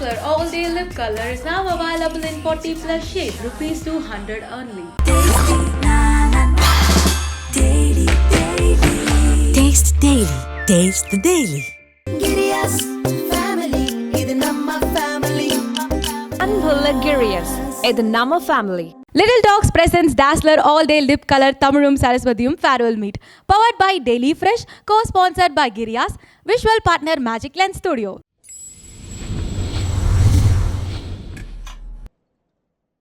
Dazzler All Day Lip Color is now available in 40 plus shades, rupees 200 only. Taste Daily. Taste the Daily. Girias family, இது நம்ம family. Unbelievable. இது நம்ம family. Little Dogs presents Dazzler All Day Lip Color Thamizhum Saraswathiyum Farewell Meet. Powered by Daily Fresh, co-sponsored by Girias, visual partner Magic Lens Studio.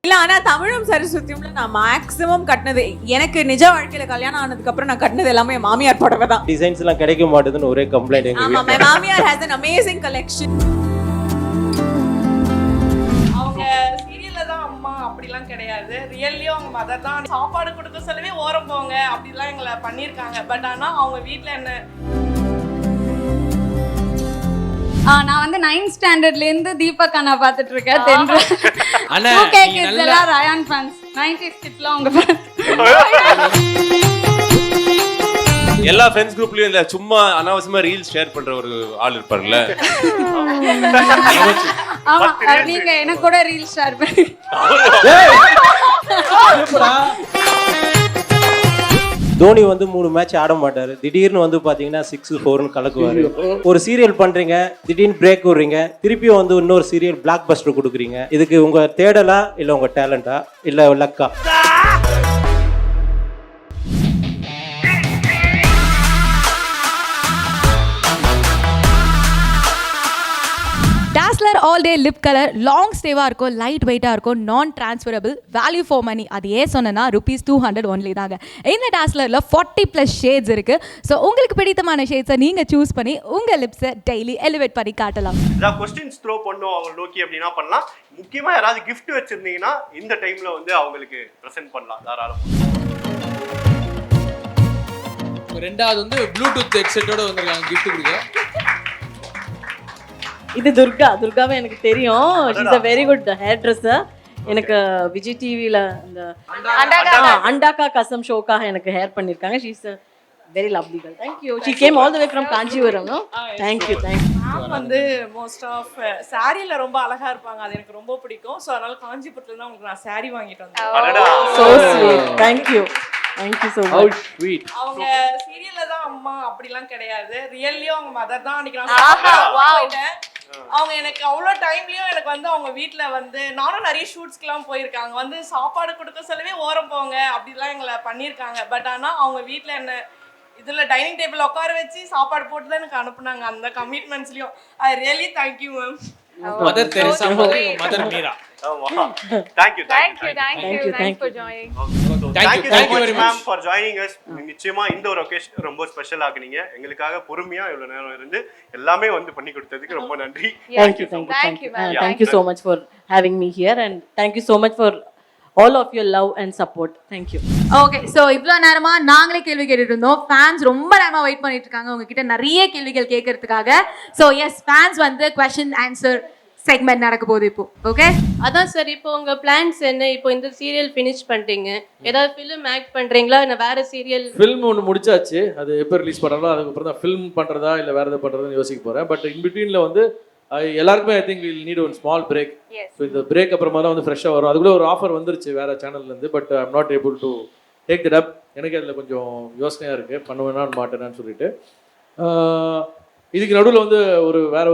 இல்ல ஆனா தமிழும் சரஸ்வதியும்ல நான் maximum கட்டினது எனக்கு நிஜ வாழ்க்கையில கல்யாணம் ஆனதுக்கு அப்புறம் நான் கட்டினது எல்லாமே மாமியார் புடவை தான். டிசைன்ஸ் எல்லாம் கிடைக்க மாட்டேதுன்னு ஒரே கம்ப்ளைண்ட் எங்க ஆமா, my மாமியார் has an amazing collection. அவங்க சீரியல்ல தான் அம்மா அப்படிலாம் கிடையாது, ரியல்லியும் அவங்க மதர் தான். சாப்பாடு கொடுக்க சொல்லவே ஓரம் போங்க அப்படிலாம் எங்களை பண்ணியிருக்காங்க. பட் ஆனா அவங்க வீட்டில் என்ன நான் வந்து 9th ஸ்டாண்டர்ட்ல இருந்து தீபக் அண்ணா பார்த்துட்டு இருக்கேன். 2K kids எல்லாம் ரயான் ஃபேன்ஸ், 90s கிட்ஸ்லாம் அவங்க எல்லா ஃப்ரெண்ட்ஸ் குரூப்லயும் இல்ல சும்மா அனாவசியமா ரீல்ஸ் ஷேர் பண்ற ஒரு ஆள் இருப்பாருல்ல. ஆமா, நீங்க எனக்கு கூட ரீல்ஸ் ஷேர் பண்ணி தோனி வந்து 3 மேட்ச் ஆட மாட்டாரு, திடீர்னு வந்து பாத்தீங்கன்னா 6-4ன்னு கலக்குவாரு. ஒரு சீரியல் பண்றீங்க, திடீர்னு பிரேக் விடுறீங்க, திருப்பியும் வந்து இன்னொரு சீரியல் பிளாக் பஸ்டர் கொடுக்குறீங்க. இதுக்கு உங்க தேடலா இல்ல உங்க டேலண்டா இல்ல லக்கா? Dazzler All Day Lip Color long ஸ்டேவாக இருக்கும், லைட் வெயிட்டாக இருக்கும், நான் டிரான்ஸ்ஃபரபிள், வேல்யூ ஃபார் மணி. அது ஏன் சொன்னா rupees 200 ஒன்லி தாங்க. இந்த டாஸ்லரில் 40 ப்ளஸ் ஷேட்ஸ் இருக்கு. ஸோ உங்களுக்கு பிடித்தமான ஷேட்ஸை நீங்கள் சூஸ் பண்ணி உங்கள் லிப்ஸை டெய்லி எலிவேட் பண்ணி காட்டலாம். ஏதாவது கொஸ்டின்ஸ் த்ரோ பண்ணும் அவங்க நோக்கி அப்படின்னா பண்ணலாம். முக்கியமாக யாராவது கிஃப்ட் வச்சிருந்தீங்கன்னா இந்த டைம்ல வந்து அவங்களுக்கு ப்ரெசென்ட் பண்ணலாம் தாராளம். ரெண்டாவது வந்து ப்ளூடூத் ஹெட்செட்டோட வந்திருக்காங்க கிஃப்ட் கொடுக்க. இது துர்காவை எனக்கு தெரியும். She is a very good hairdresser. எனக்கு விஜய் டிவில அந்த அண்டாக்கா கசம் ஷோக்காக எனக்கு ஹேர் பண்ணிருக்காங்க. She is a very lovely girl. Thank you. She came all the way from Kanchipuram, no? Thank you. Ma'am வந்து மோஸ்ட் ஆஃப் சாரியில ரொம்ப அழகா இருப்பாங்க, அது எனக்கு ரொம்ப பிடிக்கும். ஸோ அதனால காஞ்சிபுரத்துல தான் உங்களுக்கு நான் சாரி வாங்கிட்டு வந்தேன். So sweet. Thank you so much. How sweet. அவங்க சீரியல்ல தான் அம்மா அப்படிலாம் கிடையாது, ரியல்லியும் அவங்க மதர் தான். அன்னைக்கு நான் போயிட்டேன். அவங்க எனக்கு அவ்வளோ டைம்லயும் எனக்கு வந்து அவங்க வீட்டில் வந்து நானும் நிறைய ஷூட்ஸ்க்கெலாம் போயிருக்காங்க, வந்து சாப்பாடு கொடுக்க சொல்லவே ஓரம் போங்க அப்படிலாம் எங்களை பண்ணியிருக்காங்க. பட் ஆனால் அவங்க வீட்டில் என்ன இதில் டைனிங் டேபிள் உட்கார வச்சு சாப்பாடு போட்டு தான் எனக்கு அனுப்புனாங்க. அந்த கமிட்மெண்ட்ஸ்லையும் I really thank you ma'am. Mother Teresa மாதிரி mother Meera. Thank you for joining. Thank you very much for joining us. நிச்சயமா இந்த ஒரு ஒகேஷன் ரொம்ப ஸ்பெஷல் ஆகுனீங்க. எங்களுக்காக பொறுமையா இவ்வளவு நேரம் இருந்து எல்லாமே வந்து பண்ணி கொடுத்ததுக்கு ரொம்ப நன்றி. Thank you so much for having me here, and thank you so much for all of your love and support. Thank you. Okay, so இவ்வளோ நேரமா நாங்களே கேள்வி கேட்டுட்டு இருந்தோம். ஃபேன்ஸ் ரொம்ப நேரமாக வெயிட் பண்ணிட்டு இருக்காங்க உங்ககிட்ட நிறைய கேள்விகள் கேட்கறதுக்காக. ஸோ எஸ், ஃபேன்ஸ் வந்து கொஸ்டின் ஆன்சர் செக்மெண்ட் நடக்க போகுது இப்போ. ஓகே, அதான் சார், இப்போ உங்க பிளான்ஸ் என்ன? இப்போ இந்த சீரியல் ஃபினிஷ் பண்ணிட்டீங்க, ஏதாவது ஃபிலிம் ஆக்ட் பண்றீங்களா இல்ல வேற சீரியல்? ஃபிலிம் ஒன்று முடிச்சாச்சு, அது எப்போ ரிலீஸ் பண்ணாலும் அதுக்கப்புறம் தான் ஃபிலிம் பண்ணுறதா இல்லை வேறு எதாவது பண்ணுறதுன்னு யோசிக்க போகிறேன். பட் இன் பிட்வீனில் வந்து எல்லாருக்குமே I think will need one small break. So இந்த பிரேக் அப்புறமா தான் வந்து ஃப்ரெஷ்ஷாக வரும். அதுக்குள்ளே ஒரு ஆஃபர் வந்துருச்சு வேறு சேனல்லேருந்து. But I am not able to take that up. எனக்கு அதில் கொஞ்சம் யோசனையாக இருக்குது, பண்ணுவேன்னா மாட்டேனான்னு சொல்லிட்டு. இதுக்கு நடுவில் வந்து வேற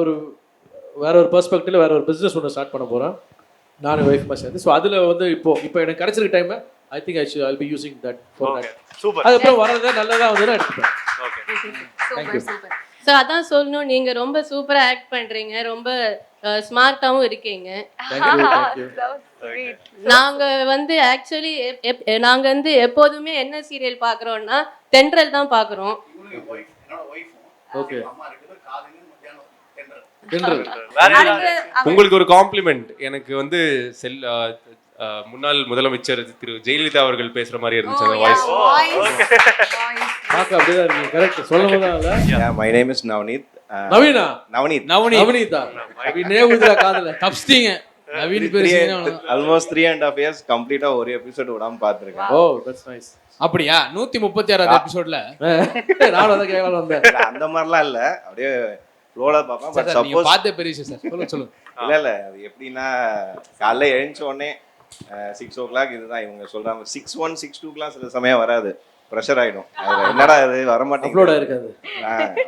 ஒரு பெர்ஸ்பெக்டிவ்ல வேற ஒரு பிஸ்னஸ் ஒன்று ஸ்டார்ட் பண்ண போகிறேன் நான் ஒய்ஃப்மா சேர்ந்து. ஸோ அதில் வந்து இப்போ எனக்கு கிடைச்சிருக்க time I think I'll be using that for that. Super. அதுக்கப்புறம் வரதா நல்லதாக வந்து நான் எடுத்துப்பேன். தேங்க்யூ. ஸோ அதான் சொல்லணும், நீங்க ரொம்ப சூப்பரா ஆக்ட் பண்றீங்க, ரொம்ப ஸ்மார்ட்டாகவும் இருக்கீங்க. நாங்க வந்து ஆக்சுவலி நாங்க வந்து எப்போதுமே என்ன சீரியல் பார்க்குறோம்னா தென்றல் தான் பார்க்குறோம். ஓகே, உங்களுக்கு ஒரு காம்ப்ளிமெண்ட். எனக்கு வந்து முன்னாள் முதலமைச்சர் திரு ஜெயலலிதா அவர்கள் பேசுற மாதிரி இருந்துச்சு அந்த வாய்ஸ். பாக்க அப்படியே இருக்கு. கரெக்ட், சொல்லணும்ல. My name is Navneet. நவனீதா நேவுதுரா காதல தப்ஸ்டிங்க. நவீன் பேசுறீங்க. Almost 3.5 years கம்ப்ளீட்டா ஒரு எபிசோட் விடாம பாத்துர்க்கேன். ஓ, தட்ஸ் நைஸ். அப்படியே 136வது எபிசோட்ல நான் வந்து கேட்கலாம் வந்தேன். அந்த மாதிரிலாம் இல்ல, அப்படியே ஃப்ளோல பாப்பேன். பட் சப்போஸ் பாத்தே பெரிய சார் சொல்லுங்க. இல்ல அது எப்படின்னா காலைல எழுந்த உடனே 6 o'clock இதுதான் இவங்க சொல்றாங்க. 6:1 6:2 சில சமயம் வராது, ப்ரெஷர் ஆயிடும். என்னடா இது வரமாட்டேங்குது இருக்காது.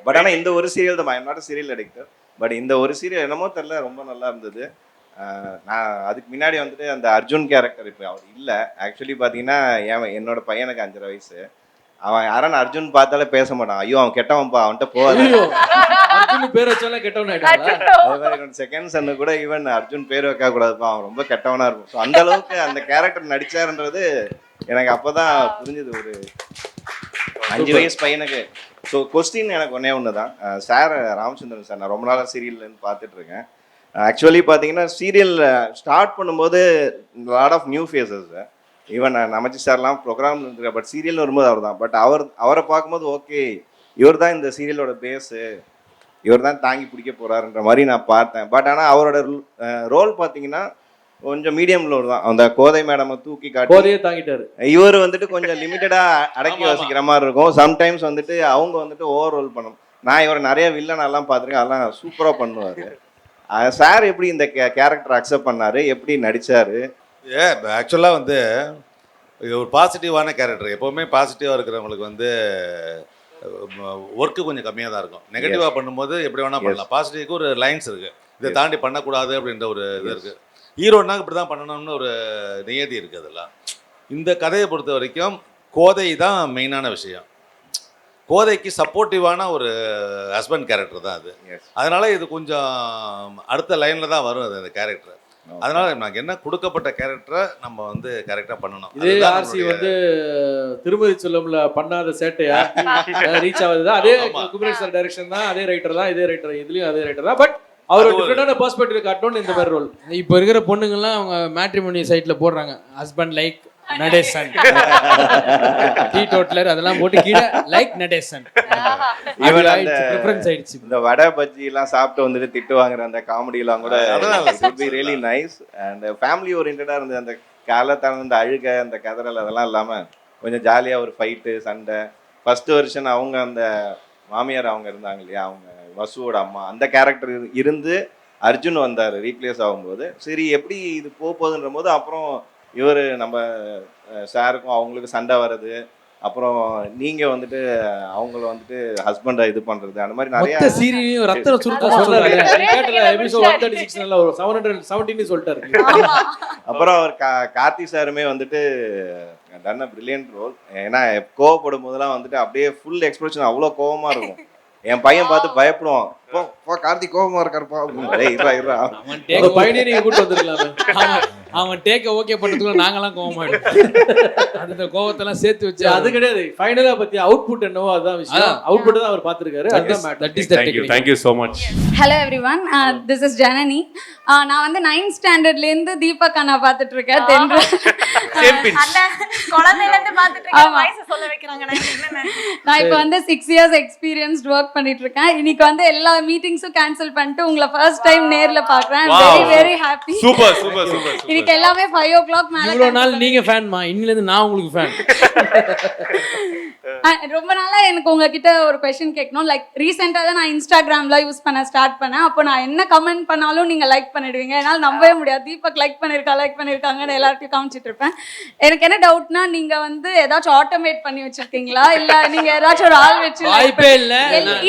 பட் ஆனா இந்த ஒரு சீரியல் தான், ஐ எம் நாட் சீரியல் அடிக்டர், பட் இந்த ஒரு சீரியல் என்னமோ தெரியல ரொம்ப நல்லா இருந்தது. நான் அதுக்கு முன்னாடி வந்துட்டு அந்த அர்ஜுன் கேரக்டர் இப்போ அவர் இல்லை. ஆக்சுவலி பார்த்தீங்கன்னா என்னோட பையனுக்கு 5.5 வயசு. அவன் யாரான அர்ஜுன் பார்த்தாலே பேச மாட்டான். ஐயோ அவன் கெட்டவன்பா, அவன்கிட்ட போகாது. அர்ஜுன் பேர் வச்சாலே கெட்டவன் ஆயிட்டாங்க. அதே மாதிரி என்னோட செகண்ட் சன்னு கூட ஈவன் அர்ஜுன் பேர் வைக்க கூடாதுப்பா, அவன் ரொம்ப கெட்டவனா இருக்கும். ஸோ அந்த அளவுக்கு அந்த கேரக்டர் நடிச்சாருன்றது எனக்கு அப்போதான் புரிஞ்சுது. ஒரு 5 வயசு பையனுக்கு. ஸோ கொஸ்டின் எனக்கு ஒன்று தான் சார், ராமச்சந்திரன் சார், நான் ரொம்ப நாளாக சீரியல்லேருந்து பார்த்துட்டு இருக்கேன். ஆக்சுவலி பார்த்தீங்கன்னா சீரியல் ஸ்டார்ட் பண்ணும்போது lot of new faces. Even Namachi சார்லாம் ப்ரோக்ராம் இருந்திருக்கேன், பட் சீரியல் வரும்போது அவர் தான். பட் அவரை பார்க்கும்போது ஓகே இவர் தான் இந்த சீரியலோட பேஸு, இவர் தான் தாங்கி பிடிக்க போகிறாருன்ற மாதிரி நான் பார்த்தேன். பட் ஆனால் அவரோட ரோல் பார்த்தீங்கன்னா கொஞ்சம் மீடியம் ரோல் தான். அந்த கோதை மேடமை தூக்கி காட்டி தாங்கிட்டாரு. இவர் வந்துட்டு கொஞ்சம் லிமிட்டடாக அடக்கி வசிக்கிற மாதிரி இருக்கும். சம்டைம்ஸ் வந்துட்டு அவங்க வந்துட்டு ஓவர் ரோல் பண்ணும். நான் இவர் நிறைய வில்லன் எல்லாம் பார்த்துருக்கேன், அதெல்லாம் சூப்பராக பண்ணுவார். சார் எப்படி இந்த கேரக்டர் அக்செப்ட் பண்ணாரு, எப்படி நடிச்சாரு? ஆக்சுவலாக வந்து இது ஒரு பாசிட்டிவான கேரக்டர். எப்போவுமே பாசிட்டிவாக இருக்கிறவங்களுக்கு வந்து ஒர்க்கு கொஞ்சம் கம்மியாக தான் இருக்கும். நெகட்டிவாக பண்ணும்போது எப்படி வேணால் பண்ணலாம். பாசிட்டிவ்க்கு ஒரு லைன்ஸ் இருக்குது, இதை தாண்டி பண்ணக்கூடாது அப்படின்ற ஒரு இது இருக்குது. ஹீரோன்னா இப்படி தான் பண்ணணும்னு ஒரு நியதி இருக்குது. அதெல்லாம் இந்த கதையை பொறுத்த வரைக்கும் கோதை தான் மெயினான விஷயம். கோதைக்கு சப்போர்ட்டிவான ஒரு ஹஸ்பண்ட் கேரக்டர் தான் அது. அதனால இது கொஞ்சம் அடுத்த லைனில் தான் வரும் அது அந்த கேரக்டர். அதனால நமக்கு என்ன கொடுக்கப்பட்ட கேரக்டரை நம்ம வந்து கரெக்டாக பண்ணணும். இதே ஆர்சி வந்து திருமதி செல்லம்ல பண்ணாத சேட்டையா ரீச் ஆகுது. அதே குமரேஷ் சார் டைரக்ஷன் தான், அதே ரைட்டர் தான், இதே ரைட்டர், இதுலயும் அதே ரைட்டர் தான். பட் அவர் டிஃபரெண்டான பெர்ஸ்பெக்டிவ் காட்டணும் இந்த மாதிரி ரோல். இப்போ இருக்கிற பொண்ணுங்கள்லாம் அவங்க மேட்ரிமோனி சைட்ல போடுறாங்க, husband like Natesan, tea totaller அதெல்லாம் போட்டு கீழே லைக் நடேசன். ஆயிடுச்சு. இந்த வடை பஜ்ஜி எல்லாம் சாப்பிட்டு வந்துட்டு திட்டு வாங்குற அந்த காமெடி எல்லாம் கூட ரியலி நைஸ் அண்ட் ஃபேமிலி ஓரியன்டா இருந்தது. அந்த காலத்தான அந்த அழுக, அந்த கதறல் அதெல்லாம் இல்லாம கொஞ்சம் ஜாலியா ஒரு ஃபைட்டு, சண்டை. ஃபர்ஸ்ட் வெர்ஷன் அவங்க அந்த மாமியார் அவங்க இருந்தாங்க இல்லையா, அவங்க வசுவோட அம்மா, அந்த கேரக்டர் இருந்து அர்ஜுன் வந்தார் ரீப்ளேஸ் ஆகும்போது. சரி எப்படி இது போகுதுன்ற போது அப்புறம் இவர் நம்ம சாருக்கும் அவங்களுக்கு சண்டை வர்றது, அப்புறம் நீங்க வந்துட்டு அவங்கள வந்துட்டு ஹஸ்பண்டா இது பண்றது, அந்த மாதிரி நிறைய சீரியலையும் ரத்தன சுருக்கம் சொல்றாரு. எபிசோட் 136 நல்ல ஒரு 717 சொல்லிட்டாரு. அப்புறம் அவர் கார்த்தி சாருமே வந்துட்டு டன் அ பிரில்லியன்ட் ரோல். ஏன்னா கோவப்படும் போதெல்லாம் வந்துட்டு அப்படியே ஃபுல் எக்ஸ்பிரஷன், அவ்வளோ கோவமா இருக்கும். என் பையன் பார்த்து பயப்படுவான், கார்த்திக் கோபமா இருக்காருப்பா. அவன் டேக்க ஓகே பண்றதுக்குள்ள நாங்கெல்லாம் கோவமாயிடும். அந்த கோவத்தெல்லாம் சேர்த்து வச்சு அது கிடையாது. ஃபைனலா பத்தி அவுட்புட் என்னவோ அதான் விஷயம். அவுட்புட் தான் அவர் பார்த்திருக்காரு. That is the technique. Thank you so much. Hello everyone, this is Janani. நான் வந்து 9th ஸ்டாண்டர்ட்ல இருந்து தீபக் அண்ணா பார்த்துட்டு இருக்கேன். குழந்தையில இருந்து பார்த்துட்டு இருக்கேன், வயசு சொல்ல வைக்கிறாங்க. நான் இப்போ வந்து 6 years எக்ஸ்பீரியன்ஸ்ட் ஒர்க் பண்ணிட்டு இருக்கேன். இன்னைக்கு வந்து எல்லா மீட்டிங்ஸும் கேன்சல் பண்ணிட்டு உங்களை ஃபர்ஸ்ட் டைம் நேர்ல பார்க்கறேன். Very very happy. Super super super. இன்னைக்கு எல்லாமே 5 o'clock மேல. இவ்வளவு நாள் நீங்க ஃபேன்மா, இன்னில இருந்து நான் உங்களுக்கு ஃபேன். ரொம்ப நாளா எனக்கு உங்ககிட்ட ஒரு क्वेश्चन கேட்கணும். லைக் ரீசெண்டா தான் நான் இன்ஸ்டாகிராம்ல யூஸ் பண்ண ஸ்டார்ட் பண்ணேன். அப்போ நான் என்ன கமெண்ட் பண்ணாலும் நீங்க லைக் பண்ணிடுவீங்க. என்னால் நம்பவே முடியாது. தீபக் லைக் பண்ணிருக்காங்கன்னு எல்லார்ட்டையும் காமிச்சிட்டு இருப்பேன். எனக்கு என்ன டவுட்னா, நீங்க வந்து ஏதாச்சும் ஆட்டோமேட் பண்ணி வச்சிருக்கீங்களா, இல்ல நீங்க ஏதாச்சும் ஒரு ஆள் வச்சு வாய்ப்பே இல்ல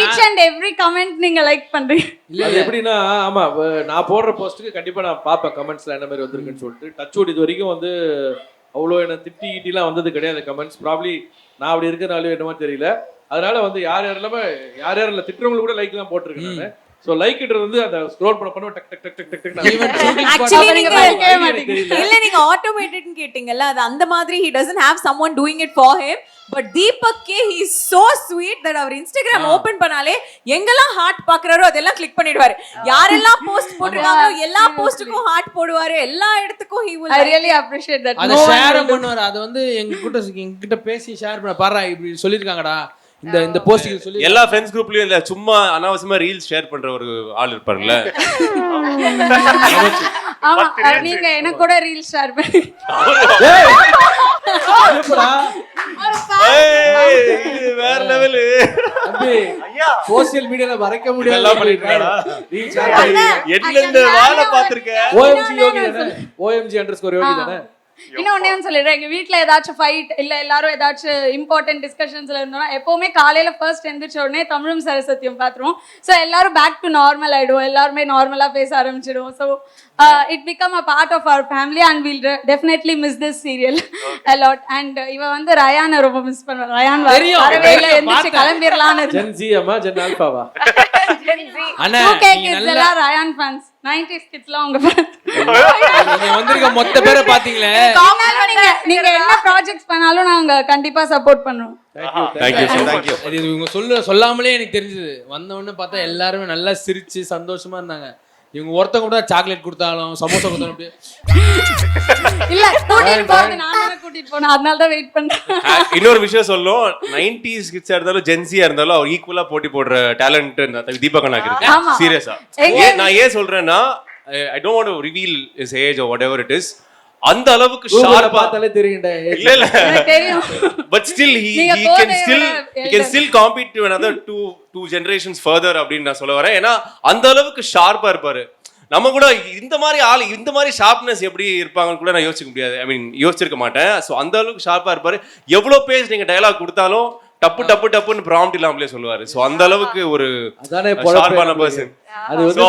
ஈச் அண்ட் எவ்ரி கமெண்ட் நீங்க லைக் பண்றீங்க? இல்ல எப்படின்னா, ஆமா நான் போடுற போஸ்ட்டுக்கு கண்டிப்பா நான் பார்ப்பேன் கமெண்ட்ஸ்ல என்ன மாதிரி வந்திருக்குன்னு சொல்லிட்டு. டச் இது வரைக்கும் வந்து அவ்வளோ என்ன திட்டிலாம் வந்தது கிடையாது கமெண்ட்ஸ். ப்ராப்ளி நான் அப்படி இருக்கிறனாலும் என்னமோ தெரியல. அதனால வந்து யார் யாரெல்லாம் திட்டுறவங்களுக்கு கூட லைக் எல்லாம் போட்டிருக்கேன் நான். ஸோ லைக்ன்றது வந்து அந்த ஸ்க்ரோல் பண்ண டக் டக் டக் டக் டக் டக். ஆக்சுவலி நீங்க கேட்கவே மாட்டீங்க. இல்ல நீங்க ஆட்டோமேட்டட்னு கேட்டிங்கல்ல, அது அந்த மாதிரி he doesn't have someone doing it for him. But Deepak K, he is so sweet that அவர் இன்ஸ்டாகிராம் ஓபன் பண்ணாலே எங்கெல்லாம் ஹார்ட் பாக்குறாரோ அதெல்லாம் கிளிக் பண்ணிடுவாரு. யாரெல்லாம் போஸ்ட் போடுறாங்களோ எல்லா போஸ்டுக்கும் ஹார்ட் போடுவாரு. எல்லா இடத்துக்கும் he will. I really appreciate that. அத ஷேர் பண்ணுவாரு. அது வந்து எங்ககிட்ட பேசி ஷேர் பண்ண பாறா இப்படி சொல்லிருக்காங்கடா இந்த போஸ்ட் சொல்லி. எல்லா ஃப்ரெண்ட்ஸ் குரூப்லயும் இல்ல, சும்மா அனாவசியமா ரீல்ஸ் ஷேர் பண்ற ஒரு ஆள் இருப்பார்ல. ஆமா, நீங்க எனக்கு கூட ரீல்ஸ் ஷேர் பண்ணி இது வேற லெவலு. சோசியல் மீடியால மறைக்க முடியாது. நல்லா பண்ணிருக்காடா. எட்ல இருந்து வாழ பாத்துர்க்க. OMG யோகி தானே? OMG_யோகி தானே? இன்னும் ஒண்ணே ஒன்று சொல்லிடுறேன். எங்க வீட்ல ஏதாச்சும் ஃபைட் இல்ல எல்லாரும் ஏதாச்சும் இம்பார்ட்டன்ட் டிஸ்கஷன்ஸ்ல இருந்தோம்னா எப்பவுமே காலையில ஃபர்ஸ்ட் எந்திரிச்ச உடனே தமிழும் சரஸ்வதியும் பாத்துருவோம். ஸோ எல்லாரும் பேக் டு நார்மல் ஆயிடுவோம். எல்லாருமே நார்மலா பேச ஆரம்பிச்சிடுவோம். So it become a part of our family and will definitely miss this serial a lot. And இவ வந்து ரயானை ரொம்ப மிஸ் பண்ணுவாங்க. ரயான் வரவே இல்லை, எந்திரிச்சு கிளம்பிடலான்னு ஜென் ஜி அம்மா ஜென் ஆல்பாவா? அண்ணா கிட்ஸ் எல்லாம் ரயான் ஃபேன்ஸ். 90s கிட்ஸ்லாம் உங்க ஃபேன்ஸ். நீங்க வந்திருக்க மொத்த பேரை பாத்தீங்களே. நீங்க என்ன ப்ராஜெக்ட்ஸ் பண்ணாலும் நாங்க கண்டிப்பா சப்போர்ட் பண்ணுவோம். தேங்க்யூ. அது இவங்க சொல்லாமலே எனக்கு தெரிஞ்சது. வந்த உடனே பார்த்தா எல்லாருமே நல்லா சிரிச்சு சந்தோஷமா இருந்தாங்க. இவங்க ஒருத்தங்க கூட சாக்லேட் கொடுத்தாலும் சமோசா கொடுத்தாலும் அப்படியே இல்ல கூட்டிட்டு போறது நான் கூட்டிட்டு போனேன். அதனால தான் வெயிட் பண்றேன். இன்னொரு விஷயம் சொல்லும், 90s கிட்ஸா இருந்தாலும் ஜென்சியா இருந்தாலும் அவர் ஈக்குவலா போட்டி போடுற டேலண்ட் தீபக் அண்ணாக்கு இருக்கு. சீரியஸா நான் ஏன் சொல்றேன்னா, I don't want to reveal his age or whatever it is. அந்த அளவுக்கு ஷார்ப்பா பார்த்தாலே தெரியும்டா. இல்ல இல்ல தெரியும். But still he can still compete to another two generations further அப்படின்னு நான் சொல்ல வரேன். ஏன்னா அந்த அளவுக்கு ஷார்ப்பா இருப்பாரு. நம்ம கூட இந்த மாதிரி ஆள் இந்த மாதிரி ஷார்ப்னஸ் எப்படி இருப்பாங்கன்னு கூட நான் யோசிக்க முடியாது. ஐ மீன் யோசிச்சிருக்க மாட்டேன். ஸோ அந்த அளவுக்கு ஷார்ப்பா இருப்பாரு. எவ்வளோ பேஜ் நீங்க டயலாக் கொடுத்தாலும் டப்புன்னு ப்ராம்ப்ட் இல்லாமலே சொல்லுவாரு. ஸோ அந்த அளவுக்கு ஒரு ஷார்ப்பான பர்சன். அது வந்து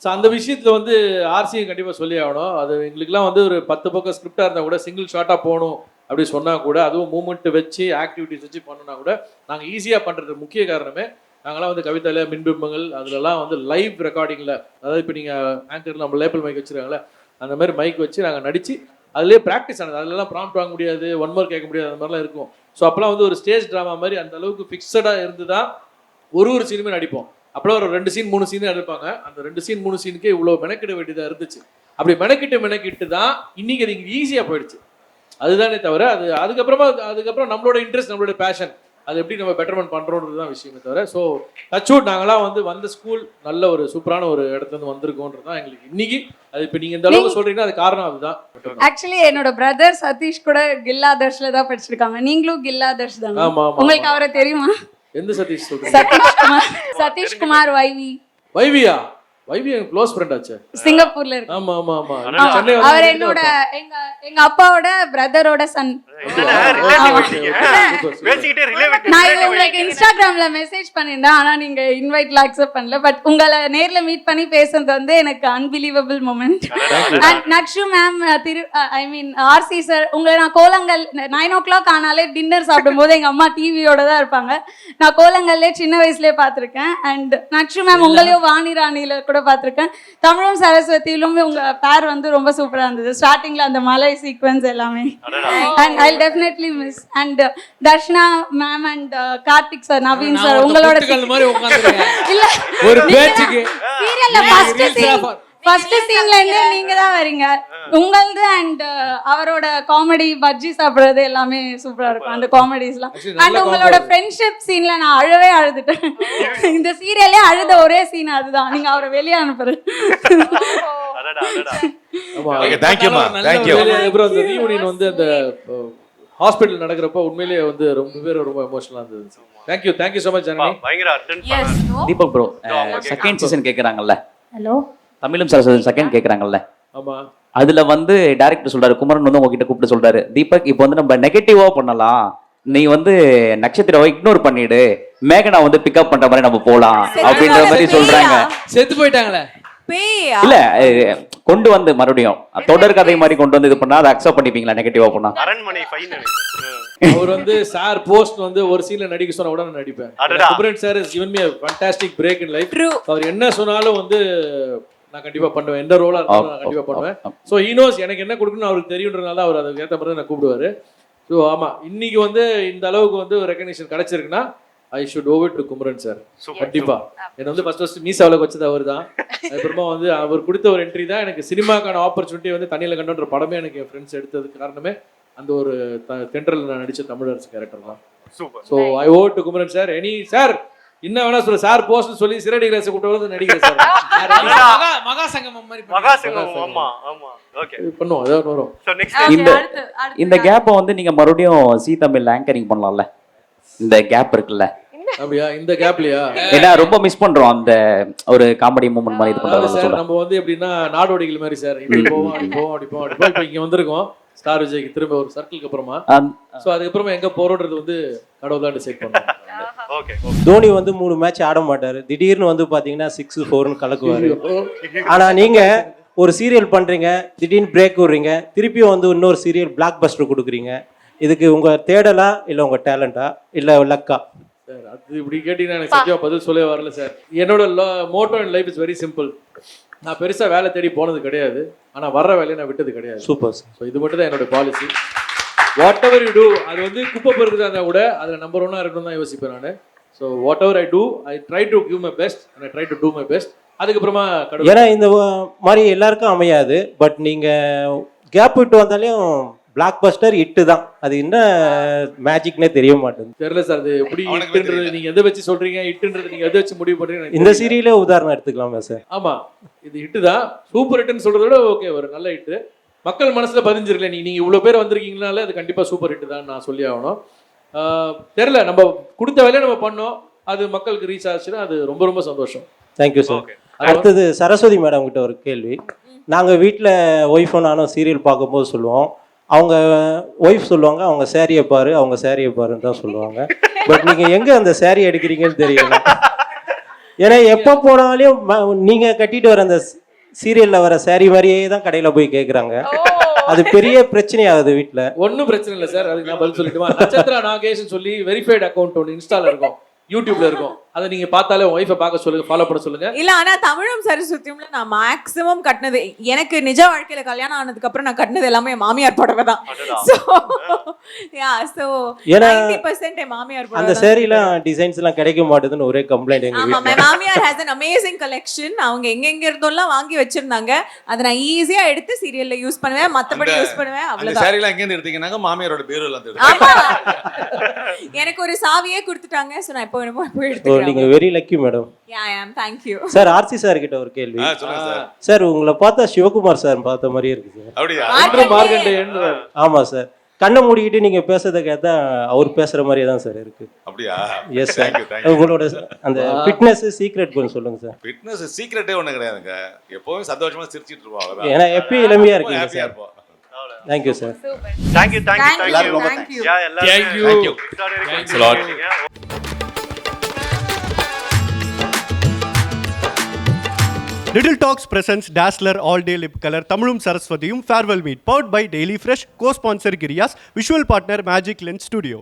ஸோ அந்த விஷயத்தில் வந்து ஆர்சியை கண்டிப்பாக சொல்லி ஆகணும். அது எங்களுக்குலாம் வந்து ஒரு 10 பக்கம் ஸ்கிரிப்டாக இருந்தால் கூட சிங்கிள் ஷார்ட்டாக போகணும் அப்படி சொன்னால் கூட, அதுவும் மூமெண்ட் வச்சு ஆக்டிவிட்டிஸ் வச்சு பண்ணோன்னா கூட நாங்கள் ஈஸியாக பண்ணுறது முக்கிய காரணமே நாங்களாம் வந்து கவிதையில் மின்பிம்பங்கள் அதிலலாம் வந்து லைவ் ரெக்கார்டிங்கில், அதாவது இப்போ நீங்கள் ஆங்கரில் நம்ம லேபிள் மைக் வச்சுருக்காங்களே அந்த மாதிரி மைக் வச்சு நாங்கள் நடித்து அதுலேயே ப்ராக்டிஸ் ஆனது. அதெல்லாம் ப்ராம்ப்ட் வாங்க முடியாது, 1 more கேட்க முடியாது, அந்த மாதிரிலாம் இருக்கும். ஸோ அப்போலாம் வந்து ஒரு ஸ்டேஜ் ட்ராமா மாதிரி அந்த அளவுக்கு ஃபிக்ஸடாக இருந்து தான் ஒரு சீனுமே நடிப்போம். அப்போலாம் ஒரு 2 சீன் 3 சீன் எடுப்பாங்க. அந்த 2 சீன் 3 சீனுக்கே இவ்வளோ மெனக்கிட வேண்டியதாக இருந்துச்சு. அப்படி மெனக்கிட்டு தான் இன்னைக்கு அது ஈஸியாக போயிடுச்சு. அதுதானே தவிர அதுக்கப்புறம் நம்மளோட இன்ட்ரெஸ்ட், நம்மளோட பேஷன், அது எப்படி நம்ம பெட்டர்மெண்ட் பண்ணுறோன்றது தான் விஷயமே தவிர. ஸோ டச்வுட் நாங்களாம் வந்து வந்த ஸ்கூல் நல்ல ஒரு சூப்பரான ஒரு இடத்துலேருந்து வந்திருக்கோன்றது தான் எங்களுக்கு இன்னைக்கு. அது இப்போ நீங்கள் இந்த அளவுக்கு சொல்கிறீங்கன்னா அது காரணம் அதுதான். ஆக்சுவலி என்னோட பிரதர் சதீஷ் கூட கில்லாதர்ஷ்ல தான் படிச்சிருக்காங்க. நீங்களும் கில்லாதர்ஷ் தானே? உங்களுக்கு அவரை தெரியுமா? எந்த சதீஷ் சொல்றீங்க? சதீஷ் குமார் வைவியா? வைவி எங்க க்ளோஸ் ஃப்ரெண்ட் ஆச்சு. சிங்கப்பூர்ல இருக்கு. ஆமா. அவர் என்னோட எங்க அப்பாவோட பிரதரோட சன். நான் உங்களுக்கு இன்ஸ்டாகிராம்ல மெசேஜ் பண்ணிருந்தேன். ஆனா நீங்க இன்வைட்ல அக்செப்ட் பண்ணல. பட் உங்களை நேர்ல மீட் பண்ணி பேசுறது வந்து எனக்கு unbelievable moment. And Nakshu ma'am, I mean RC sir, உங்களை நான் கோலங்கல் 9 o'clock ஆனாலே டின்னர் சாப்பிடும்போது எங்க அம்மா டிவியோட தான் இருப்பாங்க. நான் கோலங்கல்லே சின்ன வயசுலயே பார்த்திருக்கேன். அண்ட் நக்ஷு மேம் உங்களையும் வாணி ராணியில கூட பார்த்திருக்கேன். தமிழும் சரஸ்வதியிலும் உங்க பேர் வந்து ரொம்ப சூப்பரா இருந்தது. ஸ்டார்டிங்ல அந்த மலை சீக்வென்ஸ் எல்லாமே. And I'll definitely miss. And Darshana ma'am and Karthik sir, Naveen sir, உங்களோட மாதிரி உட்கார்ந்திருக்கீங்க. இல்ல ஒரு பேச்சுக்கு சீரியல்ல ஃபர்ஸ்ட் சீன்ல இருந்தே நீங்க தான் வரீங்க. உங்களது அண்ட் அவரோட காமெடி பஜ்ஜி சாப்பிடுறது எல்லாமே சூப்பரா இருக்கும். அந்த காமெடிஸ்லாம். அண்ட் உங்களோட ஃப்ரெண்ட்ஷிப் சீன்ல நான் அழுதுட்டேன். இந்த சீரியல்லே அழுத ஒரே சீன் அதுதான். நீங்க அவரை வெளியே அனுப்புறது. அப்புறம் அந்த ரீயூனியன் வந்து அந்த ஹாஸ்பிட்டல் நடக்கிறப்ப உண்மையிலேயே வந்து ரொம்ப எமோஷனலா இருந்தது. Thank you so much Janani. பயங்கர attention. Deepak bro second season கேக்குறாங்கல்ல? ஹலோ தமிழும் சரஸ்வதி செகண்ட் கேக்குறாங்கல்ல? ஆமா. அதுல வந்து டைரக்டர் சொல்றாரு, குமரன் வந்து உங்ககிட்ட கூப்பிட்டு சொல்றாரு, தீபக் இப்போ வந்து நம்ம நெகட்டிவா பண்ணலாம், நீ வந்து நட்சத்திரவை இக்னோர் பண்ணிடு, மேகனா வந்து பிக்கப் பண்ற மாதிரி நம்ம போலாம் அப்படின்ற மாதிரி சொல்றாங்க. செத்து போயிட்டாங்களே. இல்ல கொண்டு வந்து மறுபடியும் தொடர் கதை மாதிரி கொண்டு வந்து இது பண்ணா அதை அக்செப்ட் பண்ணிப்பீங்களா நெகட்டிவா பண்ணா? அரண்மனை ஃபைனல். அவர் வந்து சார் போஸ்ட் வந்து ஒரு சீன்ல நடிக்க சொன்னா கூட நான் நடிப்பேன். Kumaran sir has given me a fantastic break in life. அவர் என்ன சொன்னாலும் வந்து நான் கண்டிப்பா பண்ணுவேன். எந்த ரோலா இருந்தாலும் நான் கண்டிப்பா பண்ணுவேன். ஸோ he knows எனக்கு என்ன கொடுக்கணும்னு அவருக்கு தெரியுன்றனால அவர் அதுக்கு ஏற்ற மாதிரி நான் கூப்பிடுவாரு. ஸோ ஆமா, இன்னைக்கு வந்து இந்த அளவுக்கு வந்து ரெகக்னிஷன் கிடைச்சிருக்குன்னா I should owe it to Kumaran sir. கண்டிப்பா என்ன வந்து ஃபர்ஸ்ட் மீசாவில் வச்சது அவர் தான். அப்புறமா வந்து அவர் கொடுத்த ஒரு என்ட்ரி தான் எனக்கு சினிமாக்கான ஆப்பர்ச்சுனிட்டி வந்து தண்ணியில் கண்டோன்ற படமே எனக்கு என் ஃப்ரெண்ட்ஸ் எடுத்ததுக்கு காரணமே அந்த ஒரு தென்றல் நான் நடிச்ச தமிழரசு கேரக்டர் தான். So I owe to Kumaran sir. Sir இன்னும் வேணா சொல்ல சார் போஸ்ட் சொல்லி சிறடி கிளாஸ் கூப்பிட்டு வந்து நடிக்கிறேன் சார். மகா சங்கமம் மாதிரி மகா சங்கம். ஆமா ஆமா. ஓகே பண்ணுவோம் ஏதாவது வரும். சோ நெக்ஸ்ட் இந்த கேப்பை வந்து நீங்க மறுபடியும் சி தமிழ்ல ஆங்கரிங் பண்ணலாம்ல, இந்த கேப் இருக்குல்ல. அப்படியா? இந்த கேப்லயா? ஏன்னா ரொம்ப மிஸ் பண்றோம் அந்த ஒரு காமெடி மூமெண்ட் மாதிரி இது பண்றது சார். சொல்ல. நம்ம வந்து எப்படின்னா நாடோடிகள் மாதிரி சார், இப்படி போவோம் அப்படி போவோம் அப்படி போவோம் அப்படி போவோம். இப்போ இங்க வந்திருக்கோம் ஸ்டார் விஜய்க்கு திரும்ப ஒரு சர்க்கிளுக்கு அப்புறமா. ஸோ அதுக்கப்புறமா எங்க போறோன்றது வந்து கடவுள் தான் டிசைட் பண்ணுவோம். ஓகே. தோனி வந்து 3 மேட்ச் ஆட மாட்டாரு, திடீர்னு வந்து பாத்தீங்கன்னா 6 4ன்னு கலக்குவாரு. ஆனா நீங்க ஒரு சீரியல் பண்றீங்க, திடீர்னு பிரேக் விடுறீங்க, திருப்பியும் வந்து இன்னொரு சீரியல் பிளாக் பஸ்டர் கொடுக்குறீங்க. இதுக்கு உங்க தேடலா இல்ல உங்க டேலண்டா இல்ல லக்கா? சார் அது இப்படி கேட்டீங்கன்னா எனக்கு சத்தியமா பதில் சொல்லவே வரல சார். என்னோட motto in life is very simple. நான் பெருசா வேலை தேடி போனது கிடையாது, ஆனா வர்ற வேலையை நான் விட்டது கிடையாது. சூப்பர். ஸோ இது மட்டும் தான் என்னோட policy. Whatever you do, அது வந்து குப்பை பொறுக்குதா இருந்தால் கூட அதில் நம்பர் 1 இருக்கணும் தான் யோசிப்பேன் நான். So whatever I do, I try to give my best and I try to do my best. அதுக்கப்புறமா ஏன்னா இந்த மாதிரி எல்லாருக்கும் அமையாது. பட் நீங்க கேப் விட்டு வந்தாலையும் பிளாக் பஸ்டர் இட்டு தான். அது என்ன மேஜிக்னே தெரிய மாட்டேங்குது. தெரியல சார். அது எப்படி இட்டுன்றது நீங்க எதை வச்சு சொல்றீங்க, இட்டுன்றது நீங்க எதை வச்சு முடிவு பண்றீங்க? இந்த சீரியலே உதாரணம் எடுத்துக்கலாமா சார்? ஆமா, இது ஹிட்டு தான். சூப்பர் ஹிட்னு சொல்றத விட ஓகே ஒரு நல்ல ஹிட்டு. மக்கள் மனசுல பதிஞ்சிருக்கல. நீங்க இவ்வளவு பேர் வந்திருக்கீங்கனால அது கண்டிப்பா சூப்பர் ஹிட் தான் நான் சொல்லி ஆகணும். தெரியல, நம்ம கொடுத்த வேலையை நம்ம பண்ணோம், அது மக்களுக்கு ரீச் ஆச்சுன்னா அது ரொம்ப ரொம்ப சந்தோஷம். Thank you sir. அடுத்தது சரஸ்வதி மேடம் கிட்ட ஒரு கேள்வி. நாங்கள் வீட்டில் ஒய்ஃபும் நானும் சீரியல் பார்க்கும்போது சொல்லுவோம், அவங்க ஒய்ஃப் சொல்லுவாங்க அவங்க சேரீயை பாரு அவங்க சேரீயை பாருன்னு தான் சொல்லுவாங்க. பட் நீங்கள் எங்கே அந்த சேரீ எடுக்கிறீங்கன்னு தெரியல. ஏன்னா எப்போ போனாலையும் நீங்கள் கட்டிட்டு வர அந்த சீரியலில் வர சேரீ மாதிரியே தான் கடையில் போய் கேட்குறாங்க. அது பெரிய பிரச்சனையாகுது வீட்டில். ஒன்றும் பிரச்சனை இல்லை சார், அதுக்கு நான் பதில் சொல்லிட்டுமா. நட்சத்திரா நாகேஷ்னு சொல்லி வெரிஃபைடு அக்கௌண்ட் ஒன்று இன்ஸ்டால இருக்கும், யூடியூப்ல இருக்கும். அதை நீங்க பார்த்தாலே உங்க ஒய்ஃபை பார்க்க சொல்லுங்க, ஃபாலோ பண்ண சொல்லுங்க. இல்ல ஆனா தமிழும் சரஸ்வதியும்ல நான் மேக்ஸிமம் கட்டினது, எனக்கு நிஜ வாழ்க்கையில கல்யாணம் ஆனதுக்கு அப்புறம் நான் கட்டினது எல்லாமே என் மாமியார் புடவை தான். சோ யா சோ 90% என் மாமியார் புடவை. அந்த சேரீலாம் டிசைன்ஸ் எல்லாம் கிடைக்க மாட்டேதுன்னு ஒரே கம்ப்ளைண்ட் எங்க வீட்ல. வீட்ல. my மாமியார் has an amazing collection. அவங்க எங்க இருந்தோலாம் வாங்கி வச்சிருந்தாங்க. அதை நான் ஈஸியா எடுத்து சீரியல்ல யூஸ் பண்ணுவேன், மத்தபடி யூஸ் பண்ணுவேன். அவ்வளவுதான். அந்த சேரீலாம் எங்க இருந்து எடுத்தீங்கன்னாங்க மாமியாரோட பீரோல இருந்து எடுத்தேன். எனக்கு ஒரு சாவியே கொடுத்துட்டாங்க. சோ நான் இப்போ போய் எடுத்துக்கிறேன். நீங்க very lucky madam. Ya I am thank you. Sir RC sir கிட்ட ஒரு கேள்வி. சொல்லுங்க சார். சார் உங்களை பார்த்தா சிவகுமார் சார் பார்த்த மாதிரியே இருக்கு சார். அப்படியே மார்க்கண்டேயன். ஆமா சார், கண்ணை மூடிக்கிட்டு நீங்க பேசுறத கேட்டா அவர் பேசுற மாதிரியே தான் சார் இருக்கு. அப்படியா? Yes sir. உங்களோட அந்த ஃபிட்னஸ் சீக்ரெட் கொஞ்சம் சொல்லுங்க சார். ஃபிட்னஸ் சீக்ரெட்டே ஒண்ணு கிடையாதுங்க, எப்பவும் சந்தோஷமா சிரிச்சிட்டு இருப்போம் அவ்வளவுதான். ஏன்னா எப்பயும் இளமையா இருக்கீங்க ஹாப்பியா சார். இருப்போம். Thank you sir. தேங்க்யூ எல்லாரும் ரொம்ப தேங்க்ஸ். யா எல்லாரும் Thank you. Thanks a lot. Little Talks presents Dazzler All Day Lip Color Tamilum Saraswatiyum Farewell Meet, powered by Daily Fresh, co-sponsor Girias, visual partner Magic Lens Studio.